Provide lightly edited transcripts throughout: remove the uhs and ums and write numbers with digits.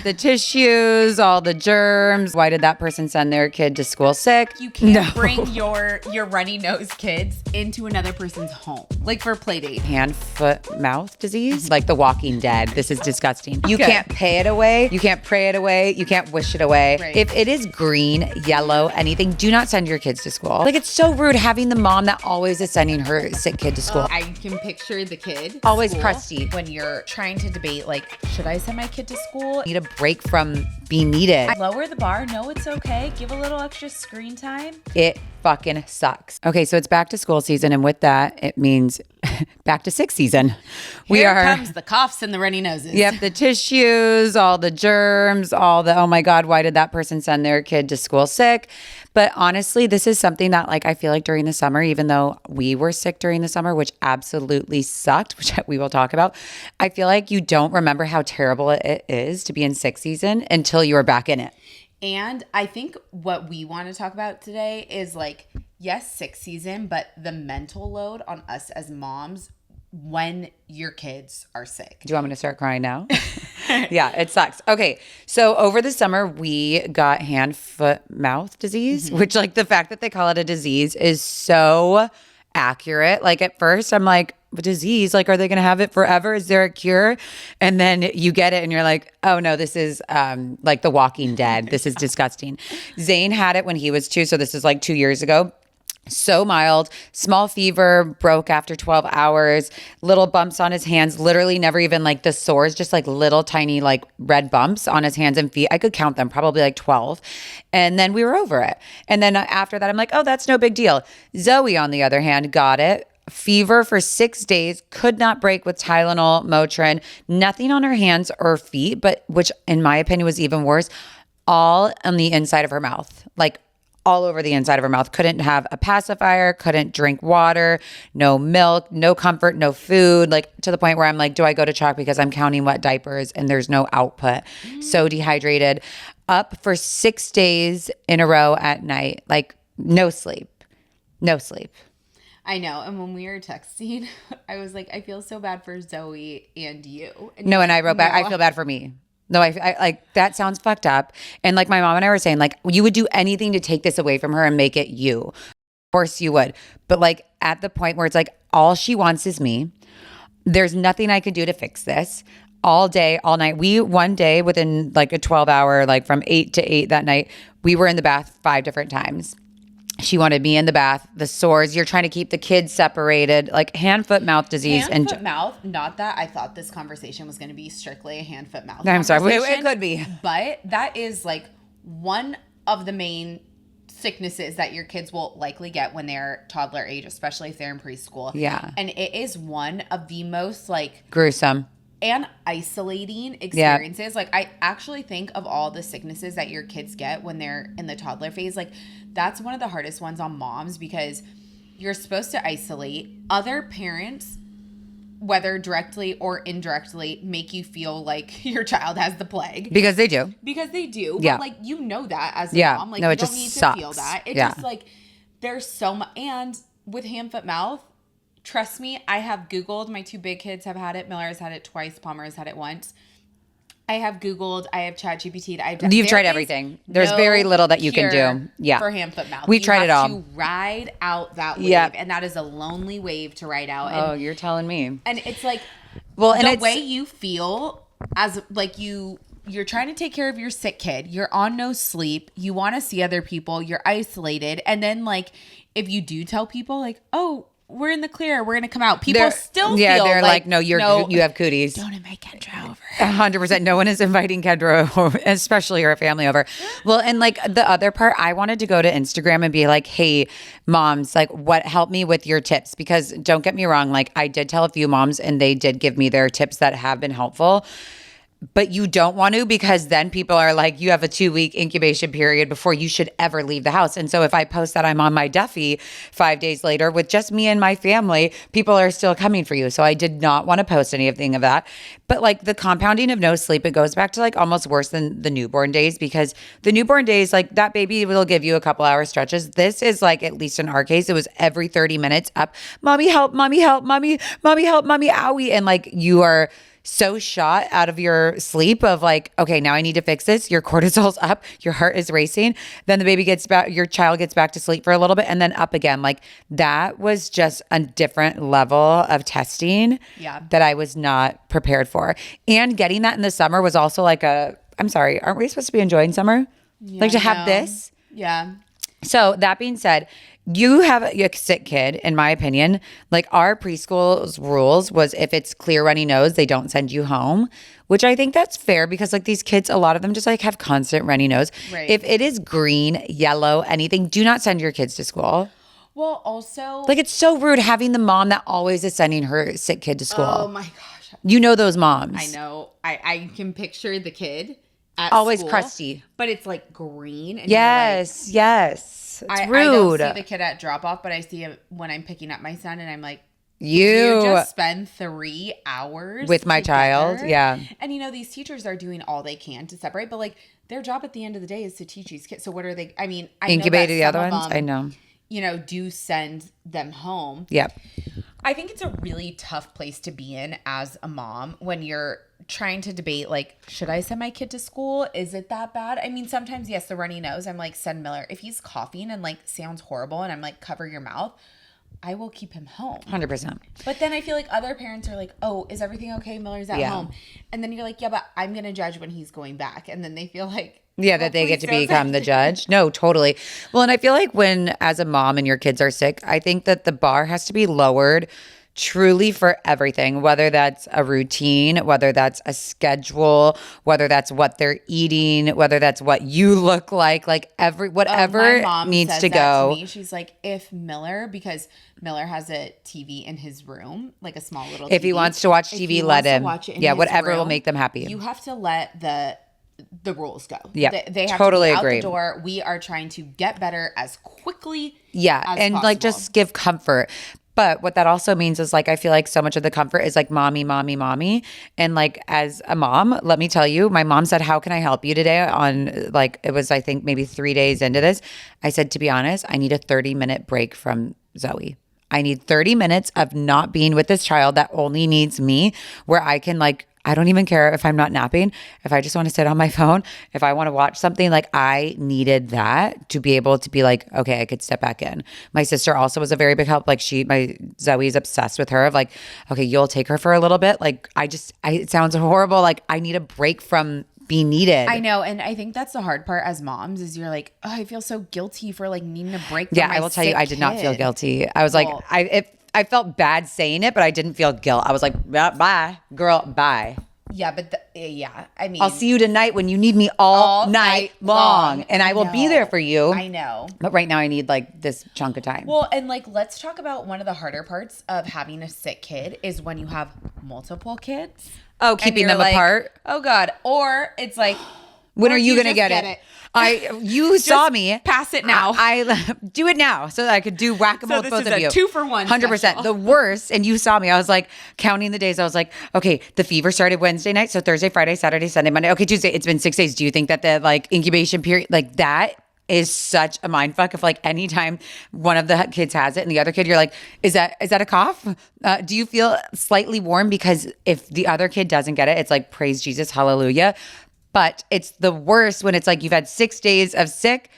the tissues, all the germs. Why did that person send their kid to school sick? You can't bring your runny nose kids into another person's home, like for a play date. Hand, foot, mouth disease, like The Walking Dead. This is disgusting. You can't pay it away. You can't pray it away. You can't wish it away. Right. If it is green, yellow, anything, do not send your kids to school. Like, it's so rude having the mom that always is sending her sick kid to school. I can picture the kid. Always school, crusty. When you're trying to debate, like, should I send my kid to school? Need a break from being needed. Lower the bar. No, it's okay. Give a little extra screen time. It fucking sucks. Okay, so it's back to school season, and with that, it means back to sick season. Here comes the coughs and the runny noses. Yep, the tissues, all the germs, all the, oh my God, why did that person send their kid to school sick? But honestly, this is something that, like, I feel like during the summer, even though we were sick during the summer, which absolutely sucked, which we will talk about, I feel like you don't remember how terrible it is to be in sick season until you are back in it. And I think what we want to talk about today is, like, yes, sick season, but the mental load on us as moms when your kids are sick. Do you want me to start crying now? Yeah, it sucks. Okay, so over the summer, we got hand, foot, mouth disease, which, like, the fact that they call it a disease is so accurate. Like, at first, I'm like, disease, like, are they going to have it forever? Is there a cure? And then you get it and you're like, oh no, this is like The Walking Dead. This is disgusting. Zane had it when he was 2, so this is like 2 years ago. So mild, small fever, broke after 12 hours, little bumps on his hands, literally never even like the sores, just like little tiny like red bumps on his hands and feet. I could count them, probably like 12. And then we were over it. And then after that, I'm like, oh, that's no big deal. Zoe, on the other hand, got it. Fever for 6 days, could not break with Tylenol, Motrin, nothing on her hands or feet, but which in my opinion was even worse, all on the inside of her mouth, like all over the inside of her mouth. Couldn't have a pacifier, couldn't drink water, no milk, no comfort, no food, like to the point where I'm like, do I go to chalk because I'm counting wet diapers and there's no output? So dehydrated, up for 6 days in a row at night, like no sleep. I know. And when we were texting, I was like, I feel so bad for Zoe and you. And no, and I wrote back, I feel bad for me. No, I like, that sounds fucked up. And like my mom and I were saying, like, you would do anything to take this away from her and make it you. Of course you would. But like at the point where it's like, all she wants is me. There's nothing I could do to fix this. All day, all night. We one day within like a 12-hour, like from 8 to 8 that night, we were in the bath 5 different times. She wanted me in the bath, the sores. You're trying to keep the kids separated, like hand, foot, mouth disease. Hand, foot, mouth. Not that I thought this conversation was going to be strictly a hand, foot, mouth. I'm sorry. It could be. But that is like one of the main sicknesses that your kids will likely get when they're toddler age, especially if they're in preschool. Yeah. And it is one of the most like gruesome and isolating experiences. Like, I actually think of all the sicknesses that your kids get when they're in the toddler phase, like that's one of the hardest ones on moms because you're supposed to isolate. Other parents, whether directly or indirectly, make you feel like your child has the plague. Because they do. Yeah. But like, you know that as a mom. Like, no, you don't need to feel that. It just like, there's so much. And with hand, foot, mouth, trust me, I have Googled. My 2 big kids have had it. Miller has had it twice. Palmer has had it once. I have Googled. I have ChatGPT. You've tried everything. There's very little that you can do. Yeah. For hand, foot, mouth. We tried it all. You have to ride out that wave. And that is a lonely wave to ride out. And, you're telling me. And it's like, well, and the way you feel as like you're trying to take care of your sick kid. You're on no sleep. You want to see other people. You're isolated. And then like, if you do tell people like, oh, we're in the clear, we're gonna come out, people still feel they're like no, you have cooties. Don't invite Kendra over. 100%. No one is inviting Kendra over, especially her family over. Well, and like the other part, I wanted to go to Instagram and be like, hey moms, like help me with your tips, because don't get me wrong, like I did tell a few moms and they did give me their tips that have been helpful. But you don't want to, because then people are like, you have a 2-week incubation period before you should ever leave the house. And so if I post that I'm on my Duffy 5 days later with just me and my family, people are still coming for you. So I did not want to post anything of that. But like the compounding of no sleep, it goes back to like almost worse than the newborn days, because the newborn days, like that baby will give you a couple hour stretches. This is like, at least in our case, it was every 30 minutes up, mommy help, mommy help, mommy help, mommy owie. And like you are so shot out of your sleep of like, okay, now I need to fix this. Your cortisol's up, your heart is racing. Then the baby gets back, your child gets back to sleep for a little bit and then up again. Like that was just a different level of testing that I was not prepared for. And getting that in the summer was also like I'm sorry, aren't we supposed to be enjoying summer? Like to have this? Yeah. So that being said, you have a sick kid, in my opinion. Like our preschool's rules was if it's clear runny nose, they don't send you home, which I think that's fair because like these kids, a lot of them just like have constant runny nose. Right. If it is green, yellow, anything, do not send your kids to school. Well, also, Like it's so rude having the mom that always is sending her sick kid to school. oh my gosh. You know those moms. I know. I can picture the kid at Always school, crusty. but it's like green. And Yes, yes. It's I rude. don't see the kid at drop off, but I see him when I'm picking up my son, and I'm like, you just spend 3 hours with my child. Yeah. And these teachers are doing all they can to separate, but like their job at the end of the day is to teach these kids. So what are they? I mean, I incubate know the other ones. I know. Do send them home. Yep. I think it's a really tough place to be in as a mom when you're trying to debate, like, should I send my kid to school? Is it that bad? I mean, sometimes, yes, the runny nose, I'm like, send Miller. If he's coughing and like sounds horrible and I'm like, cover your mouth, I will keep him home. 100%. But then I feel like other parents are like, oh, is everything okay? Miller's at home. And then you're like, yeah, but I'm going to judge when he's going back. And then they feel like, yeah, that they get to become the judge. No, totally. Well, and I feel like when, as a mom and your kids are sick, I think that the bar has to be lowered truly for everything, whether that's a routine, whether that's a schedule, whether that's what they're eating, whether that's what you look like whatever my mom needs says to that go. To me. She's like, if Miller, because Miller has a TV in his room, like a small little If TV. he wants to watch TV, let him. Yeah, whatever will make them happy. You have to let the rules go. Yeah, they have totally to be out agree. the door. We are trying to get better as quickly as and possible. like just give comfort. But what that also means is like I feel like so much of the comfort is like mommy, mommy, mommy. And like as a mom, let me tell you, my mom said, how can I help you today? On like it was I think maybe 3 days into this. I said, to be honest, I need a 30-minute break from Zoe. I need 30 minutes of not being with this child that only needs me, where I can like, I don't even care if I'm not napping. If I just want to sit on my phone, if I want to watch something, like I needed that to be able to be like, okay, I could step back in. My sister also was a very big help. Like my Zoe's obsessed with her of like, okay, you'll take her for a little bit. Like it sounds horrible. Like I need a break from being needed. I know. And I think that's the hard part as moms is you're like, oh, I feel so guilty for like needing a break from my I will tell you, I did not feel kid. guilty. I was like, I felt bad saying it, but I didn't feel guilt. I was like, bye, girl, bye. Yeah, but I mean, I'll see you tonight when you need me all night long. And I will be there for you. I know. But right now I need like this chunk of time. Well, and like, let's talk about one of the harder parts of having a sick kid is when you have multiple kids. Oh, keeping them like, apart. Oh God. Or it's like, when are you going to get it? You saw me. Pass it now. I do it now so that I could do whack-a-mole with both of you. 2-for-1 100%. special. The worst, and you saw me, I was like counting the days. I was like, okay, the fever started Wednesday night. So Thursday, Friday, Saturday, Sunday, Monday. Okay, Tuesday. It's been 6 days. Do you think that the like incubation period, like that is such a mind fuck if like anytime one of the kids has it and the other kid, you're like, is that a cough? Do you feel slightly warm? Because if the other kid doesn't get it, it's like, praise Jesus, hallelujah. But it's the worst when it's like you've had 6 days of sick,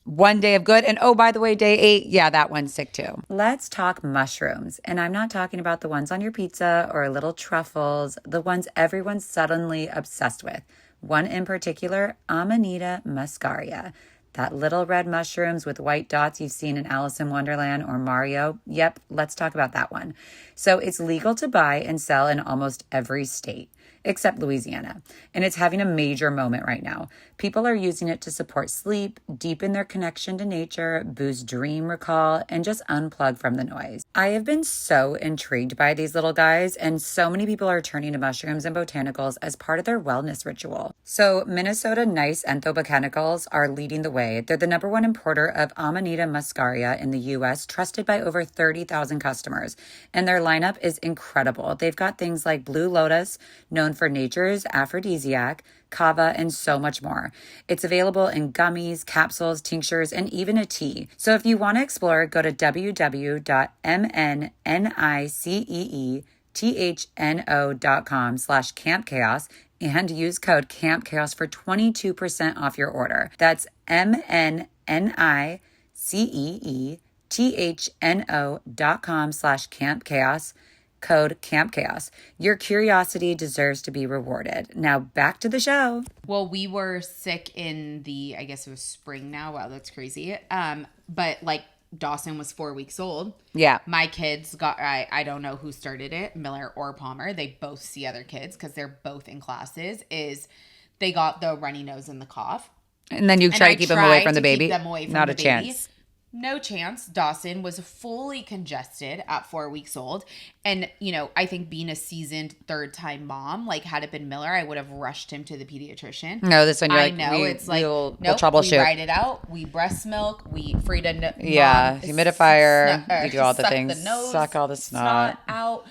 1 day of good, and oh, by the way, day 8, yeah, that one's sick too. Let's talk mushrooms. And I'm not talking about the ones on your pizza or little truffles, the ones everyone's suddenly obsessed with. One in particular, Amanita muscaria. That little red mushrooms with white dots you've seen in Alice in Wonderland or Mario. Yep, let's talk about that one. So it's legal to buy and sell in almost every state, except Louisiana. And it's having a major moment right now. People are using it to support sleep, deepen their connection to nature, boost dream recall, and just unplug from the noise. I have been so intrigued by these little guys, and so many people are turning to mushrooms and botanicals as part of their wellness ritual. So Minnesota Nice Ethnobotanicals are leading the way. They're the #1 importer of Amanita muscaria in the U.S., trusted by over 30,000 customers. And their lineup is incredible. They've got things like Blue Lotus, known for nature's aphrodisiac, kava, and so much more. It's available in gummies, capsules, tinctures, and even a tea. So if you want to explore, go to www.mnnicee thno.com/campchaos and use code campchaos for 22% off your order. That's MNNICEETHNO.com/campchaos. Code campchaos. Your curiosity deserves to be rewarded. Now back to the show. Well, we were sick in I guess it was spring now. Wow, that's crazy. But like Dawson was 4 weeks old. Yeah. My kids got, I don't know who started it, Miller or Palmer. They both see other kids because they're both in classes. They got the runny nose and the cough. And then you try to keep them away from the baby. Not a chance. No chance. Dawson was fully congested at 4 weeks old. And, I think being a seasoned third-time mom, like had it been Miller, I would have rushed him to the pediatrician. No, this one you're like, we'll troubleshoot. We ride it out. We breast milk. Frida. Humidifier. We do all the things. The nose, suck all the snot out.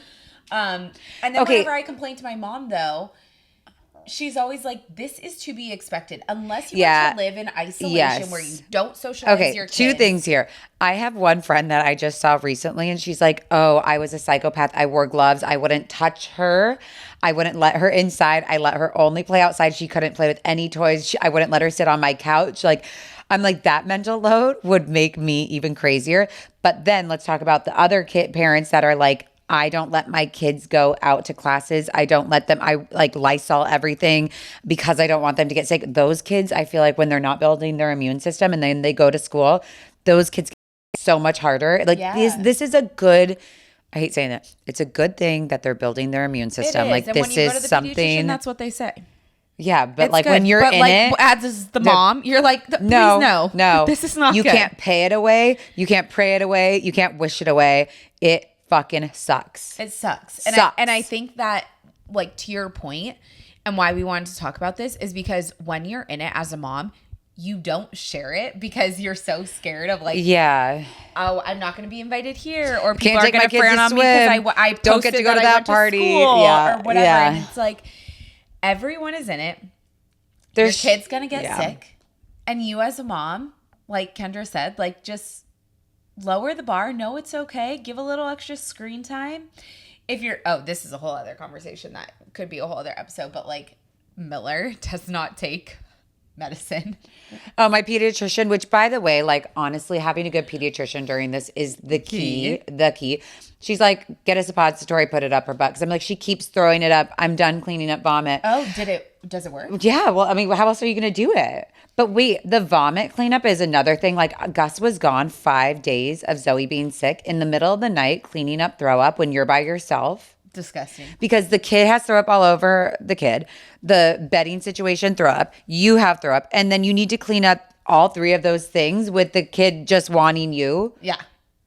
And then whenever I complain to my mom, though, she's always like, this is to be expected. Unless you want to live in isolation where you don't socialize your kids. Two things here. I have one friend that I just saw recently, and she's like, oh, I was a psychopath. I wore gloves. I wouldn't touch her. I wouldn't let her inside. I let her only play outside. She couldn't play with any toys. I wouldn't let her sit on my couch. Like, I'm like, that mental load would make me even crazier. But then let's talk about the other parents that are like, I don't let my kids go out to classes. I don't let them, I like Lysol everything because I don't want them to get sick. Those kids, I feel like when they're not building their immune system and then they go to school, those kids get so much harder. Like this is a good, I hate saying that. It's a good thing that they're building their immune system. It is. Like and this when you is go to the something. That's what they say. Yeah, but it's like good. when you're but in like, it, as the mom, you're like, please no, this is not. You good. can't pay it away. You can't pray it away. You can't wish it away. It fucking sucks. It sucks. And I think that, like, to your point, and why we wanted to talk about this is because when you're in it as a mom, you don't share it because you're so scared of like, oh, I'm not going to be invited here, or people are going to frown on me because I don't get to go to that party, or whatever. And it's like, everyone is in it. Your kid's going to get sick, and you as a mom, like Kendra said, like just lower the bar. No, it's okay. Give a little extra screen time. If you're, this is a whole other conversation that could be a whole other episode, but like Miller does not take medicine. Oh, my pediatrician, which by the way, like honestly, having a good pediatrician during this is the key. The key. She's like, get a suppository, put it up her butt. Because I'm like, she keeps throwing it up. I'm done cleaning up vomit. Oh, does it work? Yeah. Well, I mean, how else are you going to do it? But wait, the vomit cleanup is another thing. Like Gus was gone 5 days of Zoe being sick in the middle of the night, cleaning up throw up when you're by yourself. Disgusting. Because the kid has throw up all over the kid. The bedding situation, throw up. You have throw up. And then you need to clean up all three of those things with the kid just wanting you. Yeah.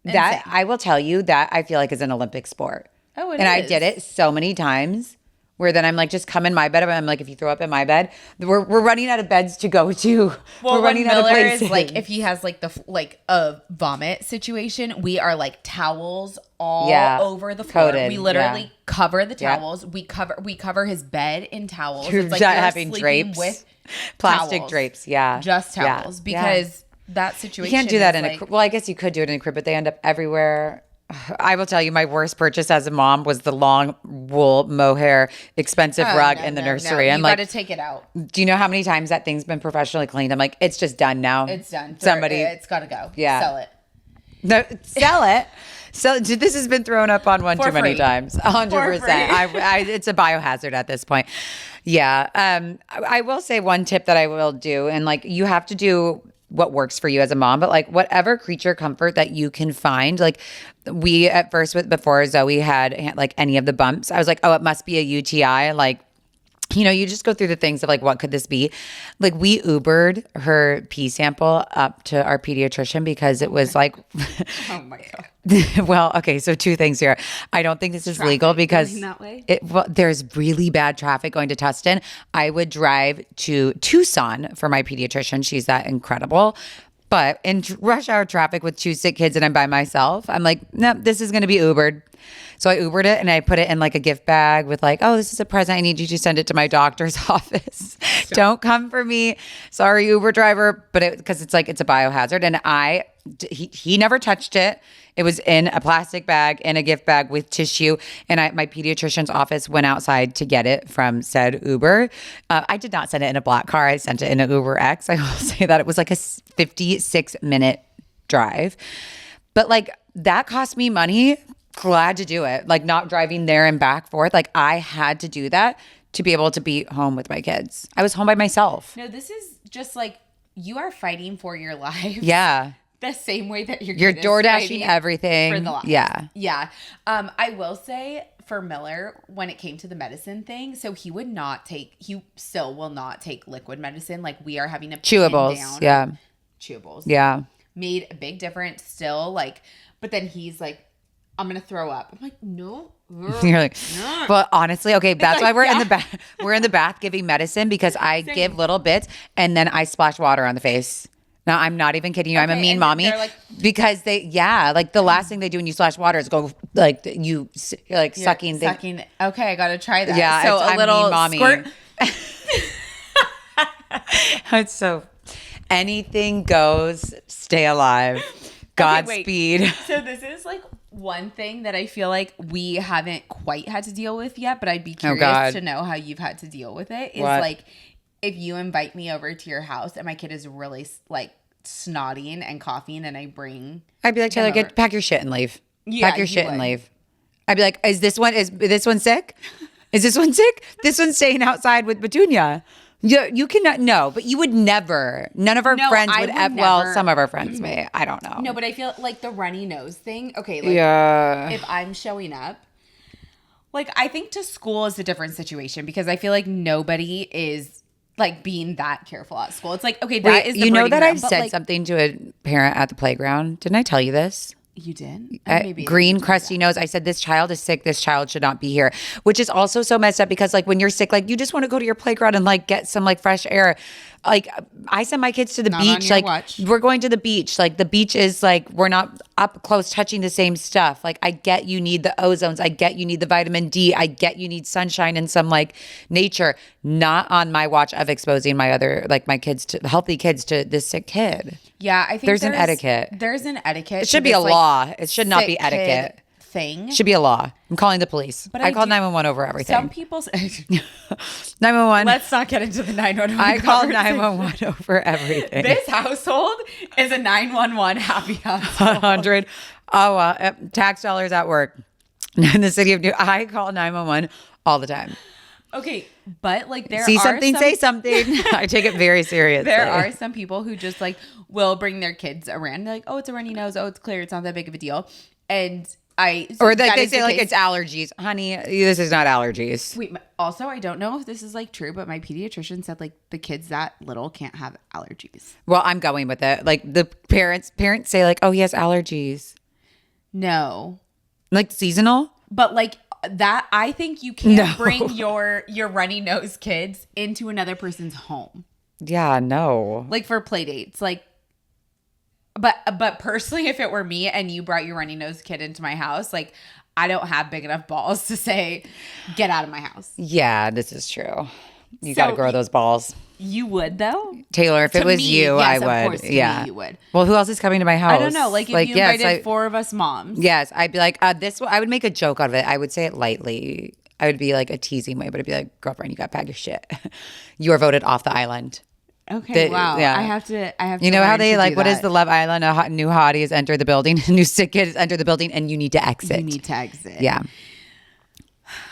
That insane. I will tell you that I feel like is an Olympic sport. Oh, and I did it so many times where then I'm like, just come in my bed. I'm like, if you throw up in my bed, we're running out of beds to go to. Well, we're running out of places. Is like, if he has like a vomit situation, we are like towels all over the floor. Coated. We literally cover the towels. We cover his bed in towels. It's like having drapes with plastic towels. Drapes. Yeah. Just towels because that situation. You can't do that in a, well, I guess you could do it in a crib, but they end up everywhere. I will tell you, my worst purchase as a mom was the long wool mohair expensive rug in the nursery. You I'm like, got to take it out. Do you know how many times that thing's been professionally cleaned? I'm like, it's just done now. It's done. It's got to go. Yeah. Sell it. No, sell it. So this has been thrown up on one For too many free. times. 100%. It's a biohazard at this point. Yeah. I will say one tip that I will do, and like you have to do what works for you as a mom, but like whatever creature comfort that you can find. Like we at first, before Zoe had like any of the bumps, I was like, oh, it must be a UTI. Like, you know, you just go through the things of like, what could this be? Like we Ubered her pee sample up to our pediatrician because it was like, oh my God. Well, okay. So two things here. I don't think this is legal because there's really bad traffic going to Tustin. I would drive to Tucson for my pediatrician. She's that incredible. But in rush hour traffic with 2 sick kids and I'm by myself, I'm like, no, this is going to be Ubered. So I Ubered it and I put it in like a gift bag with like, oh, this is a present. I need you to send it to my doctor's office. Don't come for me. Sorry, Uber driver. But because it's like, it's a biohazard. And I he never touched it. It was in a plastic bag, in a gift bag with tissue. And my pediatrician's office went outside to get it from said Uber. I did not send it in a black car. I sent it in an Uber X. I will say that it was like a 56-minute drive. But like that cost me money. Glad to do it. Like not driving there and back forth. Like I had to do that to be able to be home with my kids. I was home by myself. No, this is just like you are fighting for your life. Yeah. The same way that you're door dashing everything. For the life. Yeah. Yeah. I will say for Miller, when it came to the medicine thing, so he still will not take liquid medicine. Like we are having a chewables. Yeah. Chewables. Yeah. Made a big difference still. Like, but then he's like, I'm going to throw up. I'm like, no. You're like, but honestly, okay, that's why we're in the bath. We're in the bath giving medicine because I give little bits and then I splash water on the face. Now, I'm not even kidding you. I'm a mean mommy like, because like the last thing they do when you splash water is go like you're sucking. Sucking. Okay, I got to try that. Yeah, so a little mommy. Squirt. It's so anything goes. Stay alive. Godspeed. Okay, so this is like one thing that I feel like we haven't quite had to deal with yet, but I'd be curious to know how you've had to deal with it. Is like if you invite me over to your house and my kid is really like snotting and coughing and I'd be like, Taylor, pack your shit and leave. Yeah, pack your shit and leave. I'd be like, is this one sick? Is this one sick? This one's staying outside with Petunia. You cannot, no, but you would never, none of our friends would ever, well, some of our friends may, I don't know. No, but I feel like the runny nose thing, okay, like if I'm showing up, like I think to school is a different situation because I feel like nobody is like being that careful at school. It's like, okay, that is the you know that ground, I said something to a parent at the playground. Didn't I tell you this? You did? Green crusty nose. I said, this child is sick. This child should not be here, which is also so messed up because like when you're sick, like you just want to go to your playground and like get some like fresh air. Like I send my kids to the beach. Like we're going to the beach. Like the beach is like, we're not up close touching the same stuff. Like I get you need the ozones. I get you need the vitamin D. I get you need sunshine and some like nature, not on my watch of exposing my kids to healthy kids to this sick kid. Yeah, I think there's an etiquette. There's an etiquette. It should be a law. It should not be etiquette. Thing. It should be a law. I'm calling the police. But I call 911 over everything. Some people 911. Let's not get into the 911. I call 911 over everything. This household is a 911 happy household. 100. Oh, tax dollars at work in the city of New. I call 911 all the time. Okay, but like say something. I take it very seriously. There are some people who just like will bring their kids around. They're like, oh, it's a runny nose. Oh, it's clear. It's not that big of a deal. And they say like it's allergies. Honey, this is not allergies. Wait, also, I don't know if this is like true, but my pediatrician said like the kids that little can't have allergies. Well, I'm going with it. Like the parents say like, oh, he has allergies. No. Like seasonal? But like that, I think you can't bring your runny nose kids into another person's home. Yeah, no. Like for play dates, like. But personally, if it were me and you brought your runny nose kid into my house, like I don't have big enough balls to say, get out of my house. Yeah, this is true. You got to grow those balls. You would though, Taylor. If it was you, I would. Of course, me, you would. Well, who else is coming to my house? I don't know. Like if you invited 4 of us moms. Yes, I'd be like this. I would make a joke out of it. I would say it lightly. I would be like a teasing way, but I'd be like, girlfriend, you got to pack your shit. You are voted off the island. Okay, wow. Yeah. I have to. You know how they like, what is the Love Island? A new hottie has entered the building. A new sick kid has entered the building and you need to exit. Yeah.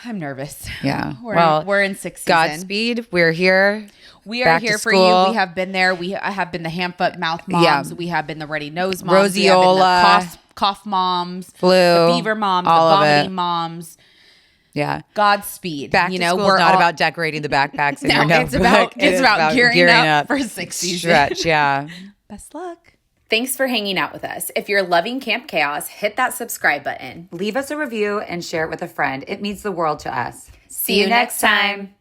I'm nervous. Yeah. We're in 6th season. Godspeed. We're here. We are here for you. We have been there. We have been the hand, foot, mouth moms. Yeah. We have been the runny nose moms. Roseola. Cough moms. Flu. The fever moms. The vomiting moms. Yeah. Godspeed. Back to school is not about decorating the backpacks in your notebook. It's about gearing up for 6th season. Stretch, yeah. Best luck. Thanks for hanging out with us. If you're loving Camp Chaos, hit that subscribe button. Leave us a review and share it with a friend. It means the world to us. See you next time.